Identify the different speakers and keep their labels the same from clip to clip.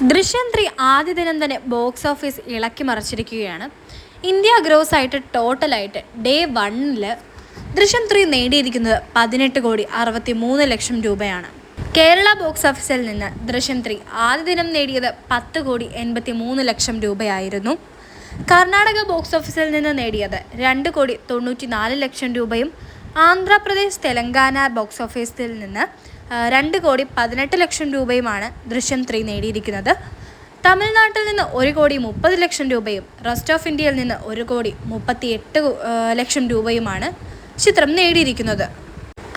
Speaker 1: ദൃശ്യം 3 ആദ്യ ദിനം തന്നെ ബോക്സ് ഓഫീസ് ഇളക്കി മറിച്ചിരിക്കുകയാണ്. ഇന്ത്യ ഗ്രോസ് ആയിട്ട് ടോട്ടലായിട്ട് ഡേ 1 ദൃശ്യം 3 നേടിയിരിക്കുന്നത് 18,63,00,000 രൂപയാണ്. കേരള ബോക്സ് ഓഫീസിൽ നിന്ന് ദൃശ്യം 3 ആദ്യ ദിനം നേടിയത് 10,83,00,000 രൂപയായിരുന്നു. കർണാടക ബോക്സ് ഓഫീസിൽ നിന്ന് നേടിയത് 2,94,00,000 രൂപയും ആന്ധ്രാപ്രദേശ് തെലങ്കാന ബോക്സ് ഓഫീസിൽ നിന്ന് 2,18,00,000 രൂപയുമാണ് ദൃശ്യം 3 നേടിയിരിക്കുന്നത്. തമിഴ്നാട്ടിൽ നിന്ന് 1,30,00,000 രൂപയും റെസ്റ്റ് ഓഫ് ഇന്ത്യയിൽ നിന്ന് 1,38,00,000 രൂപയുമാണ് ചിത്രം നേടിയിരിക്കുന്നത്.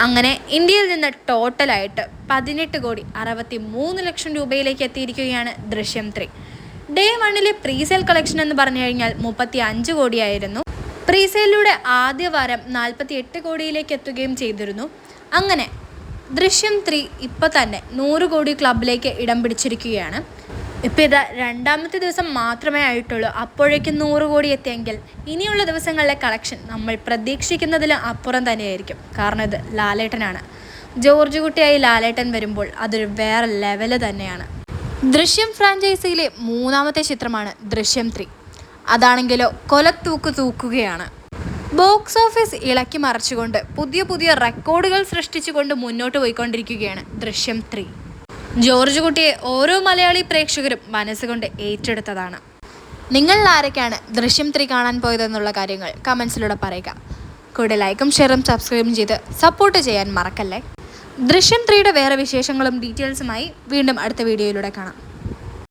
Speaker 1: അങ്ങനെ ഇന്ത്യയിൽ നിന്ന് ടോട്ടലായിട്ട് 18,63,00,000 രൂപയിലേക്ക് എത്തിയിരിക്കുകയാണ് ദൃശ്യം 3. ഡേ 1 പ്രീസെയിൽ കളക്ഷൻ എന്ന് പറഞ്ഞു കഴിഞ്ഞാൽ 35 കോടിയായിരുന്നു. പ്രീസെയിലൂടെ ആദ്യ വാരം 48 കോടിയിലേക്ക് എത്തുകയും ചെയ്തിരുന്നു. അങ്ങനെ ദൃശ്യം 3 ഇപ്പോൾ തന്നെ 100 കോടി ക്ലബിലേക്ക് ഇടം പിടിച്ചിരിക്കുകയാണ്. ഇപ്പോൾ ഇതാ രണ്ടാമത്തെ ദിവസം മാത്രമേ ആയിട്ടുള്ളൂ. അപ്പോഴേക്കും 100 കോടി എത്തിയെങ്കിൽ ഇനിയുള്ള ദിവസങ്ങളിലെ കളക്ഷൻ നമ്മൾ പ്രതീക്ഷിക്കുന്നതിലും അപ്പുറം തന്നെയായിരിക്കും. കാരണം ഇത് ലാലേട്ടനാണ്. ജോർജ് കുട്ടിയായി ലാലേട്ടൻ വരുമ്പോൾ അതൊരു വേറെ ലെവല് തന്നെയാണ്. ദൃശ്യം ഫ്രാഞ്ചൈസിയിലെ 3ാമത്തെ ചിത്രമാണ് ദൃശ്യം 3. അതാണെങ്കിലോ തൂക്കുകയാണ്. ബോക്സ് ഓഫീസ് ഇളക്കി മറിച്ചുകൊണ്ട് പുതിയ റെക്കോർഡുകൾ സൃഷ്ടിച്ചുകൊണ്ട് മുന്നോട്ട് പോയിക്കൊണ്ടിരിക്കുകയാണ് ദൃശ്യം 3. ജോർജ് കുട്ടിയെ ഓരോ മലയാളി പ്രേക്ഷകരും മനസ്സുകൊണ്ട് ഏറ്റെടുത്തതാണ്. നിങ്ങൾ ആരൊക്കെയാണ് ദൃശ്യം 3 കാണാൻ പോയതെന്നുള്ള കാര്യങ്ങൾ കമൻസിലൂടെ പറയുക. കൂടെ ലൈക്കും ഷെയറും സബ്സ്ക്രൈബും ചെയ്ത് സപ്പോർട്ട് ചെയ്യാൻ മറക്കല്ലേ. ദൃശ്യം 3യുടെ വേറെ വിശേഷങ്ങളും ഡീറ്റെയിൽസുമായി വീണ്ടും അടുത്ത വീഡിയോയിലൂടെ കാണാം.